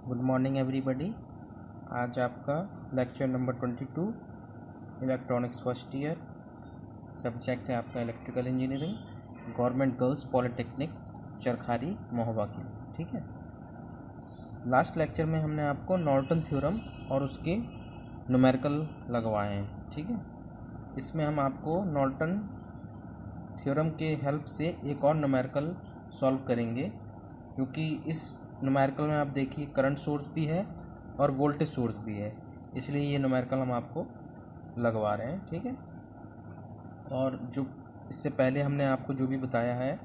Good morning everybody. आज आपका lecture number 22 electronics first year. Subject है आपका electrical engineering, government girls polytechnic Charkhari Mahoba की। ठीक है, लास्ट लेक्चर में हमने आपको नॉर्टन थ्योरम और उसके न्यूमेरिकल लगवाए हैं। ठीक है, इसमें हम आपको नॉर्टन थ्योरम के हेल्प से एक और न्यूमेरिकल सॉल्व करेंगे, क्योंकि इस न्यूमेरिकल में आप देखिए करंट सोर्स भी है और वोल्टेज सोर्स भी है, इसलिए ये न्यूमेरिकल हम आपको लगवा रहे हैं। ठीक है, और जो इससे पहले हमने आपको जो भी बताया है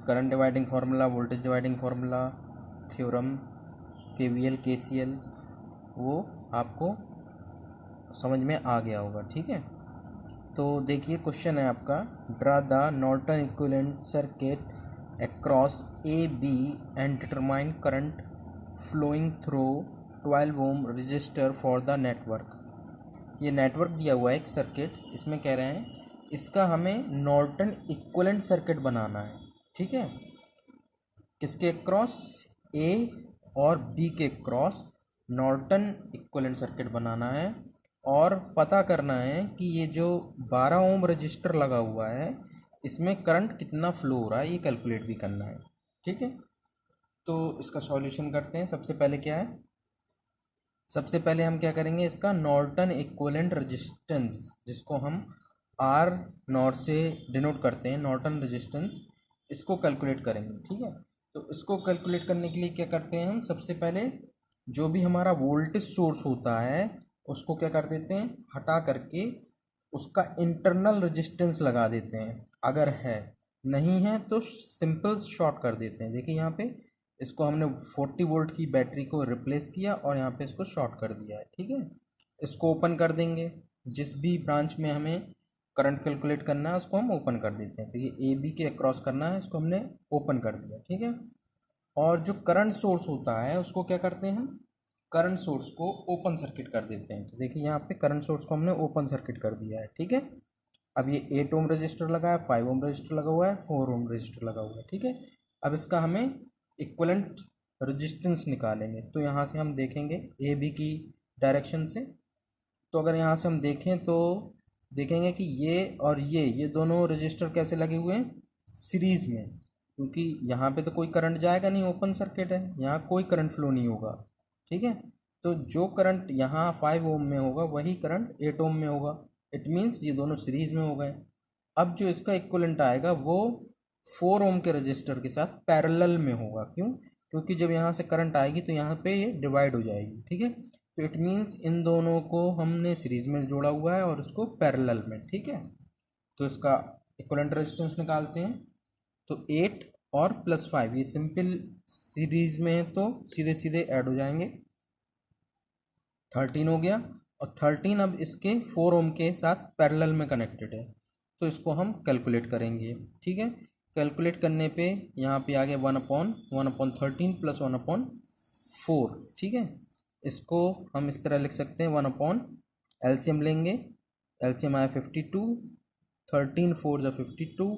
current dividing formula, voltage dividing formula, theorem, KVL, KCL, वो आपको समझ में आ गया होगा। ठीक है, तो देखिए क्वेश्चन है आपका, draw the Norton equivalent circuit across AB and determine current flowing through 12 ohm resistor for the network। ये नेटवर्क दिया हुआ है एक सर्किट, इसमें कह रहे हैं इसका हमें नॉर्टन इक्विवेलेंट सर्किट बनाना है। ठीक है, किसके क्रॉस? ए और बी के क्रॉस नॉर्टन इक्विवेलेंट सर्किट बनाना है और पता करना है कि ये जो 12 ओम रजिस्टर लगा हुआ है इसमें करंट कितना फ्लो हो रहा है, ये कैलकुलेट भी करना है। ठीक है, तो इसका सॉल्यूशन करते हैं। सबसे पहले क्या है, सबसे पहले हम क्या करेंगे, इसका नॉर्टन इक्विवेलेंट रेजिस्टेंस, जिसको हम आर नॉट से डिनोट करते हैं, नॉर्टन रेजिस्टेंस, इसको कैलकुलेट करेंगे। ठीक है, तो इसको कैलकुलेट करने के लिए क्या करते हैं हम, सबसे पहले जो भी हमारा वोल्टेज सोर्स होता है उसको क्या कर देते हैं, हटा करके उसका इंटरनल रेजिस्टेंस लगा देते हैं, अगर है, नहीं है तो सिंपल शॉर्ट कर देते हैं। देखिए यहाँ पे इसको हमने 40 वोल्ट की बैटरी को रिप्लेस किया और यहाँ पे इसको शॉर्ट कर दिया है। ठीक है, इसको ओपन कर देंगे, जिस भी ब्रांच में हमें करंट कैलकुलेट करना है उसको हम ओपन कर देते हैं। तो ये ए बी के अक्रॉस करना है, इसको हमने ओपन कर दिया। ठीक है, और जो करंट सोर्स होता है उसको क्या करते हैं हम, करंट सोर्स को ओपन सर्किट कर देते हैं। तो देखिए यहाँ पे करंट सोर्स को हमने ओपन सर्किट कर दिया है। ठीक है, अब ये 8 ओम रजिस्टर लगा है, 5 ओम रजिस्टर लगा हुआ है, 4 ओम रजिस्टर लगा हुआ है। ठीक है, अब इसका हमें इक्विवेलेंट रेजिस्टेंस निकालेंगे। तो यहाँ से हम देखेंगे ए बी की डायरेक्शन से, तो अगर यहाँ से हम देखें तो देखेंगे कि ये और ये दोनों रजिस्टर कैसे लगे हुए हैं, सीरीज़ में, क्योंकि यहाँ पे तो कोई करंट जाएगा नहीं, ओपन सर्किट है, यहाँ कोई करंट फ्लो नहीं होगा। ठीक है, तो जो करंट यहाँ 5 ओम में होगा वही करंट 8 ओम में होगा। इट मीन्स ये दोनों सीरीज़ में हो गए। अब जो इसका इक्विवेलेंट आएगा वो 4 ओम के रजिस्टर के साथ पैरेलल में होगा। क्यों? क्योंकि जब यहाँ से करंट आएगी तो यहाँ पे ये डिवाइड हो जाएगी। ठीक है, तो इट मीन्स इन दोनों को हमने सीरीज में जोड़ा हुआ है और इसको पैरेलल में। ठीक है, तो इसका इक्विवेलेंट रेजिस्टेंस निकालते हैं। तो 8 और +5 ये सिंपल सीरीज में है तो सीधे सीधे ऐड हो जाएंगे, 13 हो गया। और 13 अब इसके 4 ओम के साथ पैरेलल में कनेक्टेड है, तो इसको हम कैलकुलेट करेंगे। ठीक है, कैलकुलेट करने पे यहाँ पे आ गया 1/13 + 1/4। ठीक है, इसको हम इस तरह लिख सकते हैं 1/ एलसीएम लेंगे, एलसीएम आया 52, 13 4 × 52,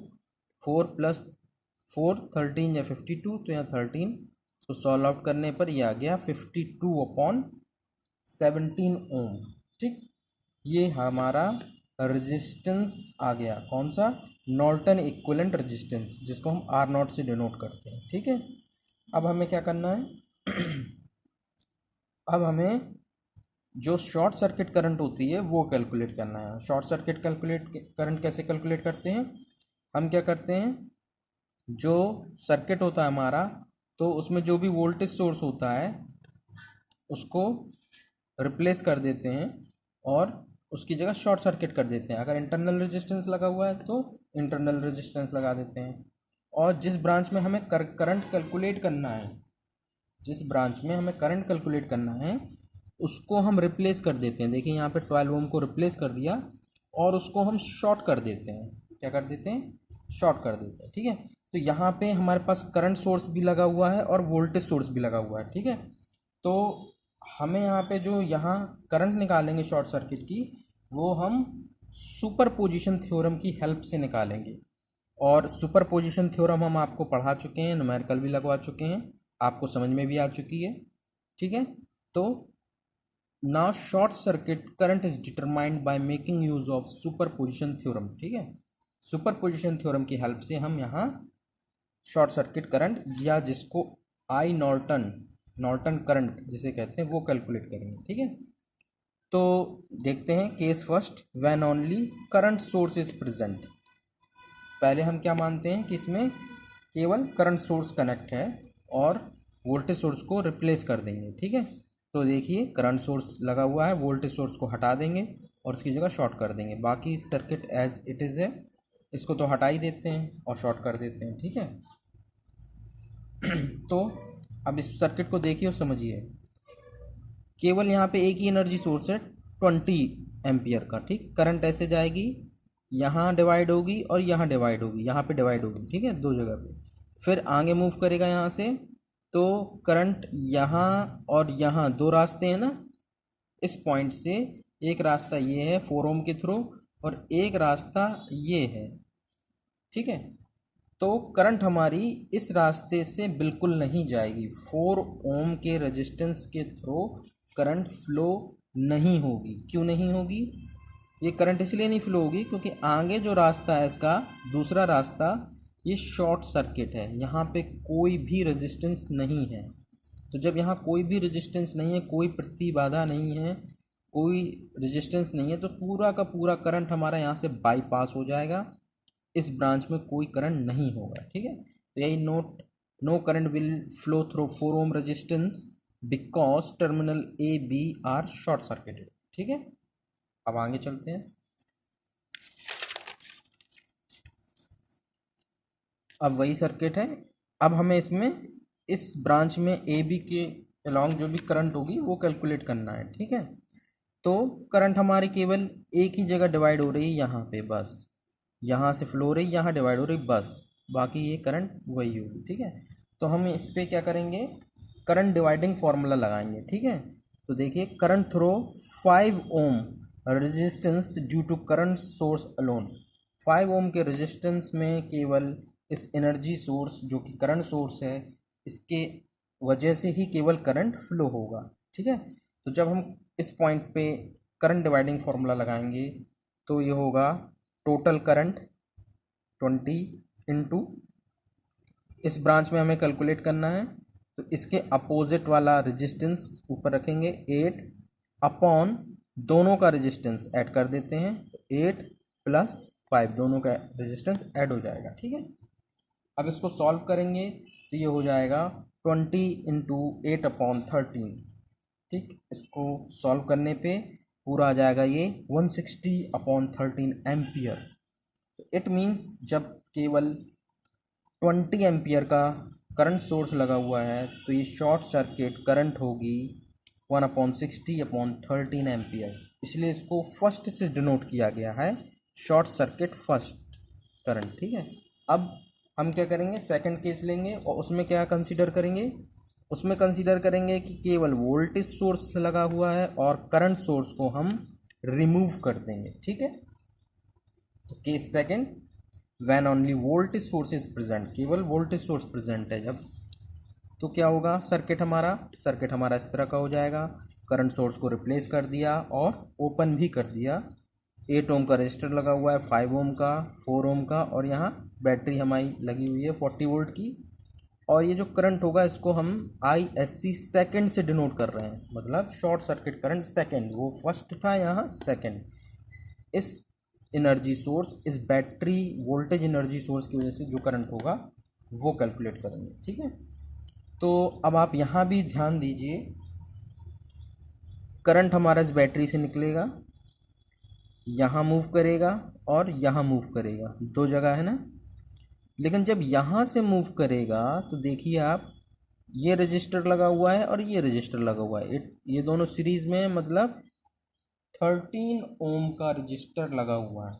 4 + 4 13 या 52, तो यहाँ 13, तो सॉल्व आउट करने पर ये आ गया 52/17 ओम। ठीक, ये हमारा रेजिस्टेंस आ गया, कौन सा, नॉर्टन इक्विवेलेंट रेजिस्टेंस, जिसको हम आर नॉट से डिनोट करते हैं। ठीक है, अब हमें क्या करना है अब हमें जो शॉर्ट सर्किट करंट होती है वो कैलकुलेट करना है। शॉर्ट सर्किट करंट कैसे कैलकुलेट करते हैं, हम क्या करते हैं, जो सर्किट होता है हमारा, तो उसमें जो भी वोल्टेज सोर्स होता है उसको रिप्लेस कर देते हैं और उसकी जगह शॉर्ट सर्किट कर देते हैं। अगर इंटरनल रेजिस्टेंस लगा हुआ है तो इंटरनल रेजिस्टेंस लगा देते हैं, और जिस ब्रांच में हमें करंट कैलकुलेट करना है, जिस ब्रांच में हमें करंट कैलकुलेट करना है उसको हम रिप्लेस कर देते हैं। देखिए यहाँ पे 12 ओम को रिप्लेस कर दिया और उसको हम शॉर्ट कर देते हैं। क्या कर देते हैं, शॉर्ट कर देते हैं। ठीक है, तो यहाँ पे हमारे पास करंट सोर्स भी लगा हुआ है और वोल्टेज सोर्स भी लगा हुआ है। ठीक है, तो हमें यहाँ पे जो यहाँ करंट निकालेंगे शॉर्ट सर्किट की, वो हम सुपरपोजिशन थ्योरम की हेल्प से निकालेंगे। और सुपरपोजिशन थ्योरम हम आपको पढ़ा चुके हैं, न्यूमेरिकल भी लगवा चुके हैं, आपको समझ में भी आ चुकी है। ठीक है। तो now short circuit current is determined by making use of superposition theorem. ठीक है, सुपरपोजिशन थ्योरम की हेल्प से हम यहाँ शॉर्ट सर्किट करंट या जिसको आई नॉर्टन नॉर्टन करंट जिसे कहते हैं वो कैलकुलेट करेंगे। ठीक है, तो देखते हैं case first, when only current source is present. पहले हम क्या मानते हैं कि इसमें केवल करंट सोर्स कनेक्ट है और वोल्टेज सोर्स को रिप्लेस कर देंगे। ठीक है, तो देखिए करंट सोर्स लगा हुआ है, वोल्टेज सोर्स को हटा देंगे और उसकी जगह शॉर्ट कर देंगे। बाकी सर्किट एज इट इज़ है, इसको तो हटा ही देते हैं और शॉर्ट कर देते हैं। ठीक है, तो अब इस सर्किट को देखिए और समझिए, केवल यहाँ पे एक ही एनर्जी सोर्स है 20 एम्पियर का। ठीक, करंट ऐसे जाएगी, यहाँ डिवाइड होगी और यहाँ डिवाइड होगी, यहाँ पे डिवाइड होगी। ठीक है, दो जगह पे, फिर आगे मूव करेगा यहाँ से, तो करंट यहाँ और यहाँ दो रास्ते हैं ना, इस पॉइंट से एक रास्ता ये है 4 ओम के थ्रू और एक रास्ता ये है। ठीक है, तो करंट हमारी इस रास्ते से बिल्कुल नहीं जाएगी, 4 ओम के रेजिस्टेंस के थ्रू करंट फ्लो नहीं होगी। क्यों नहीं होगी? ये करंट इसलिए नहीं फ्लो होगी क्योंकि आगे जो रास्ता है इसका दूसरा रास्ता, ये शॉर्ट सर्किट है, यहाँ पे कोई भी रेजिस्टेंस नहीं है। तो जब यहाँ कोई भी रेजिस्टेंस नहीं है, कोई प्रतिबाधा नहीं है, कोई रेजिस्टेंस नहीं है, तो पूरा का पूरा करंट हमारा यहाँ से बाईपास हो जाएगा, इस ब्रांच में कोई करंट नहीं होगा। ठीक है, तो यही note, no current will flow through 4 ohm resistance because terminal A B are short circuited. ठीक है, अब आगे चलते हैं। अब वही सर्किट है, अब हमें इसमें इस ब्रांच में ए बी के अलॉन्ग जो भी करंट होगी वो कैलकुलेट करना है। ठीक है, तो करंट हमारी केवल एक ही जगह डिवाइड हो रही है, यहाँ पे बस, यहाँ से फ्लो हो रही, यहाँ डिवाइड हो रही बस, बाकी ये करंट वही होगी। ठीक है, तो हम इस पर क्या करेंगे, करंट डिवाइडिंग फार्मूला लगाएंगे। ठीक है, तो देखिए current through 5 ohm resistance due to current source alone. 5 ohm के रेजिस्टेंस में केवल इस एनर्जी सोर्स जो कि करंट सोर्स है, इसके वजह से ही केवल करंट फ्लो होगा। ठीक है, तो जब हम इस पॉइंट पे करंट डिवाइडिंग फार्मूला लगाएंगे तो ये होगा टोटल करंट 20 इंटू, इस ब्रांच में हमें कैलकुलेट करना है तो इसके अपोजिट वाला रेजिस्टेंस ऊपर रखेंगे 8 अपॉन दोनों का रेजिस्टेंस ऐड कर देते हैं, 8 प्लस 5 दोनों का रेजिस्टेंस ऐड हो जाएगा। ठीक है, अब इसको सॉल्व करेंगे तो ये हो जाएगा 20 इंटू 8 अपॉन 13। ठीक, इसको सॉल्व करने पे पूरा आ जाएगा ये 160 अपॉन 13 एम्पियर। इट मीन्स जब केवल 20 एम्पियर का करंट सोर्स लगा हुआ है तो ये शॉर्ट सर्किट करंट होगी 1/60 अपॉन 13 एम्पियर, इसलिए इसको फर्स्ट से डिनोट किया गया है, शॉर्ट सर्किट फर्स्ट करंट। ठीक है, अब हम क्या करेंगे, सेकंड केस लेंगे और उसमें क्या कंसीडर करेंगे, उसमें कंसीडर करेंगे कि केवल वोल्टेज सोर्स लगा हुआ है और करंट सोर्स को हम रिमूव कर देंगे। ठीक है, तो case second, when only voltage source is present, केवल वोल्टेज सोर्स प्रेजेंट है जब, तो क्या होगा, सर्किट हमारा इस तरह का हो जाएगा, करंट सोर्स को रिप्लेस कर दिया और ओपन भी कर दिया, 8 ओम का रजिस्टर लगा हुआ है, 5 ओम का, 4 ओम का, और यहाँ बैटरी हमारी लगी हुई है 40 वोल्ट की, और ये जो करंट होगा इसको हम ISC सेकंड से डिनोट कर रहे हैं, मतलब शॉर्ट सर्किट करंट सेकंड, वो फर्स्ट था यहाँ सेकंड। इस एनर्जी सोर्स, इस बैटरी वोल्टेज एनर्जी सोर्स की वजह से जो करंट होगा वो कैलकुलेट करेंगे। ठीक है, तो अब आप यहाँ भी ध्यान दीजिए, करंट हमारा इस बैटरी से निकलेगा, यहाँ मूव करेगा और यहाँ मूव करेगा, दो जगह है ना, लेकिन जब यहाँ से मूव करेगा तो देखिए आप, ये रजिस्टर लगा हुआ है और ये रजिस्टर लगा हुआ है, ये दोनों सीरीज में, मतलब 13 ओम का रजिस्टर लगा हुआ है।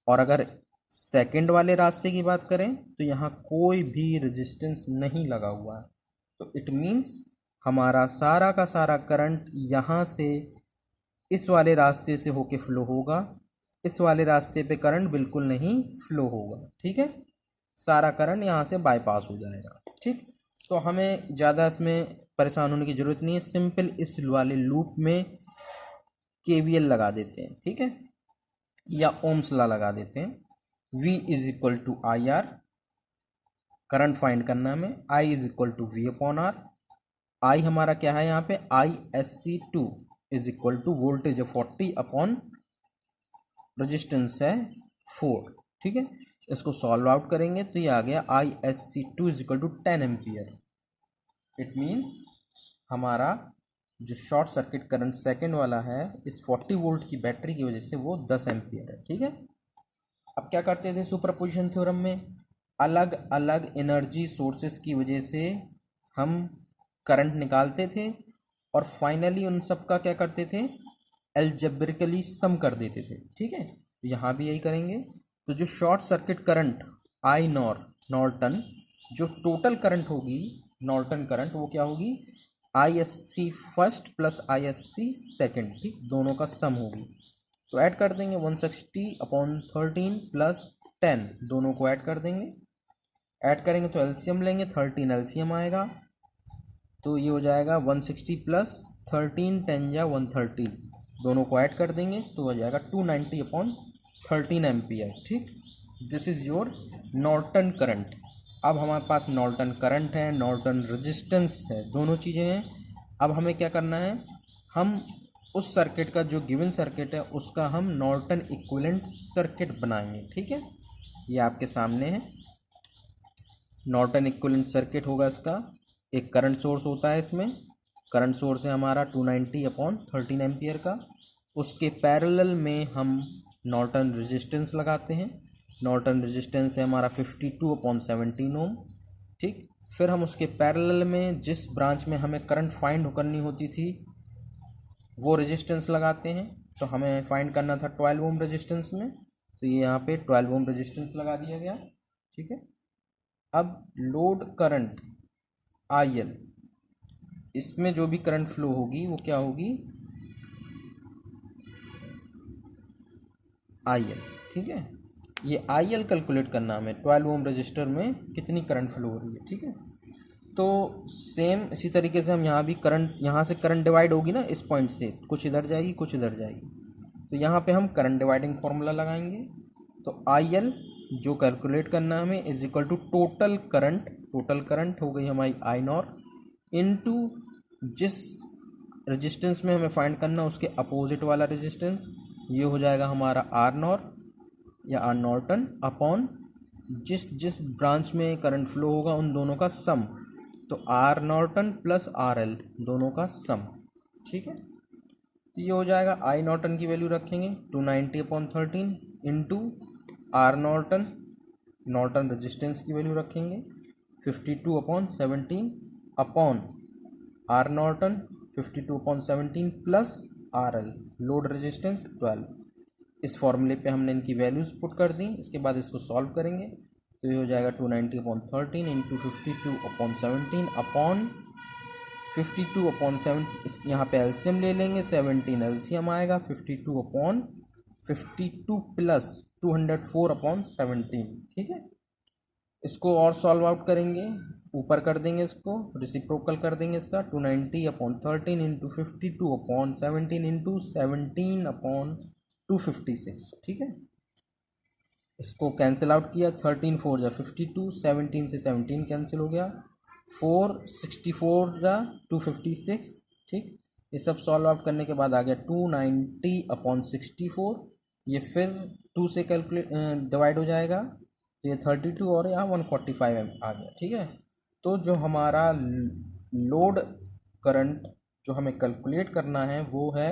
और अगर सेकंड वाले रास्ते की बात करें तो यहाँ कोई भी रेजिस्टेंस नहीं लगा हुआ है, तो इट मीन्स हमारा सारा का सारा करंट यहाँ से इस वाले रास्ते से होके फ्लो होगा, इस वाले रास्ते पे करंट बिल्कुल नहीं फ्लो होगा। ठीक है, सारा करंट यहाँ से बाईपास हो जाएगा। ठीक, तो हमें ज़्यादा इसमें परेशान होने की ज़रूरत नहीं है, सिंपल इस वाले लूप में KVL लगा देते हैं, ठीक है, या ओम्स लॉ लगा देते हैं। V is equal to I R, current find करना है हमें, I is equal to V upon R. I हमारा क्या है यहाँ पे, ISC2 is equal to voltage है 40 अपॉन रेजिस्टेंस है 4, ठीक है। इसको सॉल्व आउट करेंगे तो ये आ गया ISC2 is equal to 10 ampere. It means हमारा जो शॉर्ट सर्किट करंट सेकंड वाला है इस 40 वोल्ट की बैटरी की वजह से वो 10 एम्पियर है, ठीक है। अब क्या करते थे सुपरपोजिशन थ्योरम में, अलग अलग एनर्जी सोर्सेस की वजह से हम करंट निकालते थे और फाइनली उन सब का क्या करते थे, एल्जेब्रिकली सम कर देते थे, ठीक है। यहाँ भी यही करेंगे। तो जो short circuit current I Norton, जो टोटल करंट होगी नॉर्टन करंट, वो क्या होगी, ISC first plus ISC second, ठीक, दोनों का सम होगी। तो ऐड कर देंगे 160 अपॉन 13 प्लस 10, दोनों को ऐड कर देंगे। ऐड करेंगे तो एलसीएम लेंगे, 13 एलसीएम आएगा, तो ये हो जाएगा 160 प्लस 13 10 या 130, दोनों को ऐड कर देंगे तो हो जाएगा 290 अपॉन 13 एम्पियर, ठीक। This is your Norton current. अब हमारे पास नॉर्टन करंट है, नॉर्टन रेजिस्टेंस है, दोनों चीज़ें हैं। अब हमें क्या करना है, हम उस सर्किट का जो गिवन सर्किट है उसका हम नॉर्टन इक्विवेलेंट सर्किट बनाएंगे, ठीक है। ये आपके सामने है, नॉर्टन इक्विवेलेंट सर्किट होगा इसका। एक करंट सोर्स होता है, इसमें करंट सोर्स है हमारा 290 अपॉन 13 एम्पियर का, उसके पैरेलल में हम नॉर्टन रेजिस्टेंस लगाते हैं। नॉर्टन रेजिस्टेंस है हमारा 52 अपॉन 17 ओम, ठीक। फिर हम उसके पैरेलल में जिस ब्रांच में हमें करंट फाइंड करनी होती थी वो रेजिस्टेंस लगाते हैं। तो हमें फाइंड करना था 12 ओम रेजिस्टेंस में, तो ये यहाँ पे 12 ओम रेजिस्टेंस लगा दिया गया, ठीक है। अब लोड करंट IL, इसमें जो भी करंट फ्लो होगी वो क्या होगी, IL, ठीक है। ये IL कैलकुलेट करना हमें, 12 ओम रजिस्टर में कितनी करंट फ्लो हो रही है, ठीक है। तो सेम इसी तरीके से हम यहाँ भी करंट, यहाँ से करंट डिवाइड होगी ना इस पॉइंट से, कुछ इधर जाएगी कुछ इधर जाएगी, तो यहाँ पे हम करंट डिवाइडिंग फॉर्मूला लगाएंगे। तो IL जो कैलकुलेट करना हमें is equal to total current हो गई हमारी I नॉर इनटू जिस रेजिस्टेंस में हमें फाइंड करना उसके अपोजिट वाला रेजिस्टेंस, ये हो जाएगा हमारा R नॉर या R नॉर्टन अपॉन जिस जिस ब्रांच में करंट फ्लो होगा उन दोनों का सम, तो R नॉर्टन प्लस RL दोनों का सम, ठीक है। तो ये हो जाएगा I नॉर्टन की वैल्यू रखेंगे 290 upon 13 into R Norton resistance की वैल्यू रखेंगे 52 upon 17 upon R Norton 52 upon 17 plus RL load resistance 12। इस फॉर्मूले पे हमने इनकी वैल्यूज़ पुट कर दी। इसके बाद इसको सॉल्व करेंगे तो ये हो जाएगा 290 upon 13 into 52 upon 17 upon 52 upon 7, इस यहाँ पे एलसीएम ले लेंगे, 17 एलसीएम आएगा 52 अपॉन 52 प्लस 204 अपॉन 17, ठीक है। इसको और सॉल्व आउट करेंगे, ऊपर कर देंगे, इसको रिसिप्रोकल कर देंगे इसका, 290 upon 13 into 52 upon 17 into 17 upon 256, ठीक है। इसको कैंसिल आउट किया, 13 4 जा 52, 17 से 17 कैंसिल हो गया, 4 64 जा 256, ठीक। ये सब सॉल्व आउट करने के बाद आ गया 290 अपॉन 64, ये फिर 2 से कैलकुलेट डिवाइड हो जाएगा, तो ये 32 और यहाँ 145 आ गया, ठीक है। तो जो हमारा लोड करंट जो हमें कैलकुलेट करना है वो है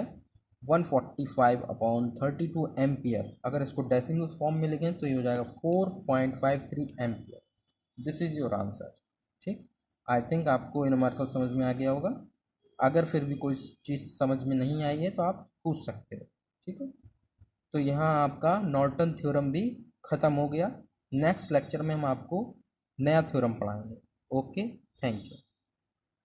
145 अपॉन 32 एम्पियर। अगर इसको डेसिमल फॉर्म में लिखें तो ये हो जाएगा 4.53 ampere. This is your answer, ठीक। आई थिंक आपको न्यूमेरिकल समझ में आ गया होगा। अगर फिर भी कोई चीज़ समझ में नहीं आई है तो आप पूछ सकते हो, ठीक है। तो यहाँ आपका नॉर्टन थ्योरम भी ख़त्म हो गया। नेक्स्ट लेक्चर में हम आपको नया थ्योरम पढ़ाएंगे। Okay, thank you.